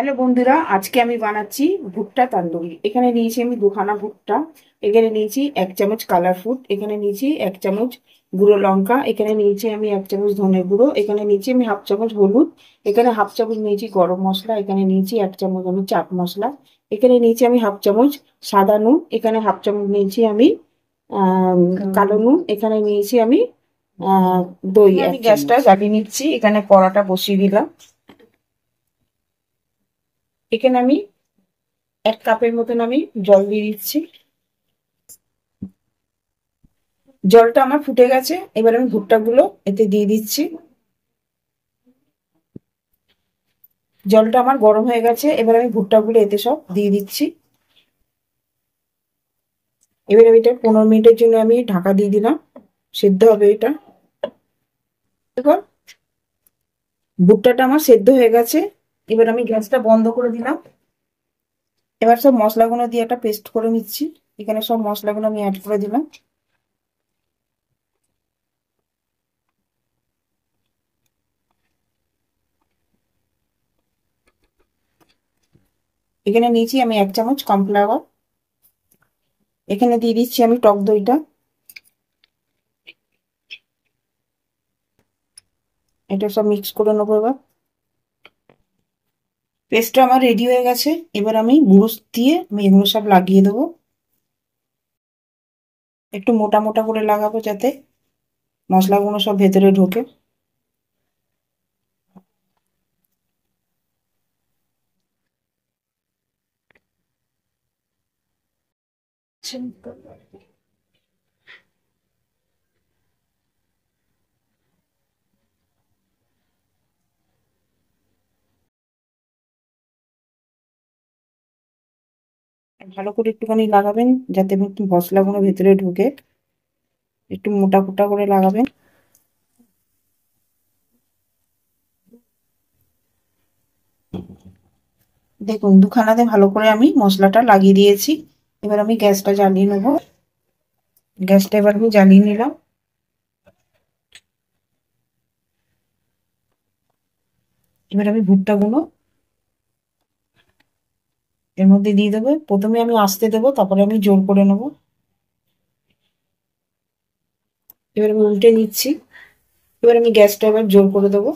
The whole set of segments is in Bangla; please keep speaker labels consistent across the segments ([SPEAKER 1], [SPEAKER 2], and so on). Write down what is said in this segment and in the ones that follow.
[SPEAKER 1] হ্যালো বন্ধুরা, আজকে আমি বানাচ্ছি ভুট্টা তান্দুরি। এখানে নিয়েছি আমি দুখানা ভুট্টা, এখানে নিয়েছি 1 চামচ কালার ফুড, এখানে নিয়েছি 1 চামচ গুঁড়ো লঙ্কা, এখানে নিয়েছি আমি 1 চামচ ধনে গুঁড়ো, এখানে নিয়েছি আমি 1/2 চামচ হলুদ, এখানে 1/2 চামচ নিয়েছি গরম মশলা, এখানে নিয়েছি 1 চামচ আমি চাট মশলা, এখানে নিয়েছি আমি 1/2 চামচ সাদা নুন, এখানে 1/2 চামচ নিয়েছি আমি কালো নুন, এখানে নিয়েছি আমি দই। আমি গ্যাসটা জ্বালিয়ে নিচ্ছি, এখানে কড়াটা বসিয়ে দিলাম। এখানে আমি 1 কাপের মতন আমি জল দিয়ে দিচ্ছি। জলটা আমার ফুটে গেছে, এবার আমি ভুট্টাগুলো এতে দিয়ে দিচ্ছি। জলটা আমার গরম হয়ে গেছে, এবার আমি ভুট্টাগুলো এতে সব দিয়ে দিচ্ছি। এবার আমি এটা 15 মিনিটের জন্য আমি ঢাকা দিয়ে দিলাম, সেদ্ধ হবে এটা। দেখো ভুট্টাটা আমার সেদ্ধ হয়ে গেছে, এবার আমি গ্যাসটা বন্ধ করে দিলাম। এবার সব মশলাগুলো দিয়ে একটা পেস্ট করে নিচ্ছি। এখানে সব মশলাগুলো আমি অ্যাড করে দিলাম। এখানে নিয়েছি আমি 1 চামচ কর্নফ্লাওয়ার, এখানে দিয়ে দিচ্ছি আমি টক দইটা। এটা সব মিক্স করে নেবো। এবার পেস্টটা আমার রেডি হয়ে গেছে, এবার আমি ব্রুশ দিয়ে আমি এগুলো সব লাগিয়ে দেবো। একটু মোটা মোটা করে লাগাবো যাতে মশলাগুলো সব ভেতরে ঢোকে। ভালো করে একটুখানি লাগাবেন যাতে মশলাগুলো ভেতরে ঢোকে। একটু মোটা মোটা করে লাগাবেন। দেখুন দুখানাতে ভালো করে আমি মশলাটা লাগিয়ে দিয়েছি। এবার আমি গ্যাসটা জ্বালিয়ে নেবো। গ্যাসটা এবার আমি জ্বালিয়ে নিলাম। এবার আমি ভুট্টাগুলো এর মধ্যে দিয়ে দেবো। প্রথমে আমি আস্তে দেবো, তারপরে আমি জোর করে নেবো। এবার আমি উল্টে নিচ্ছি। এবার আমি গ্যাসটা এবার জোর করে দেবো।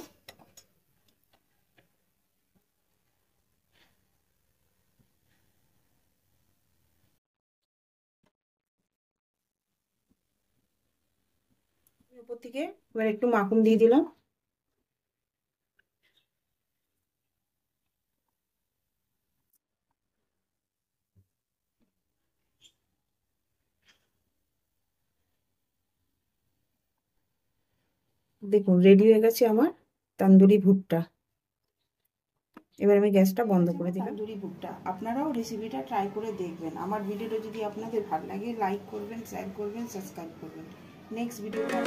[SPEAKER 1] উপর থেকে এবার একটু মাখন দিয়ে দিলাম। দেখুন রেডি হয়ে গেছে আমার তান্দুরি ভুট্টা। এবার আমি গ্যাসটা বন্ধ করে দিলাম। তান্দুরি ভুট্টা আপনারাও রেসিপিটা ট্রাই করে দেখবেন। আমার ভিডিওটা যদি আপনাদের ভালো লাগে লাইক করবেন, শেয়ার করবেন, সাবস্ক্রাইব করবেন। নেক্সট ভিডিওটা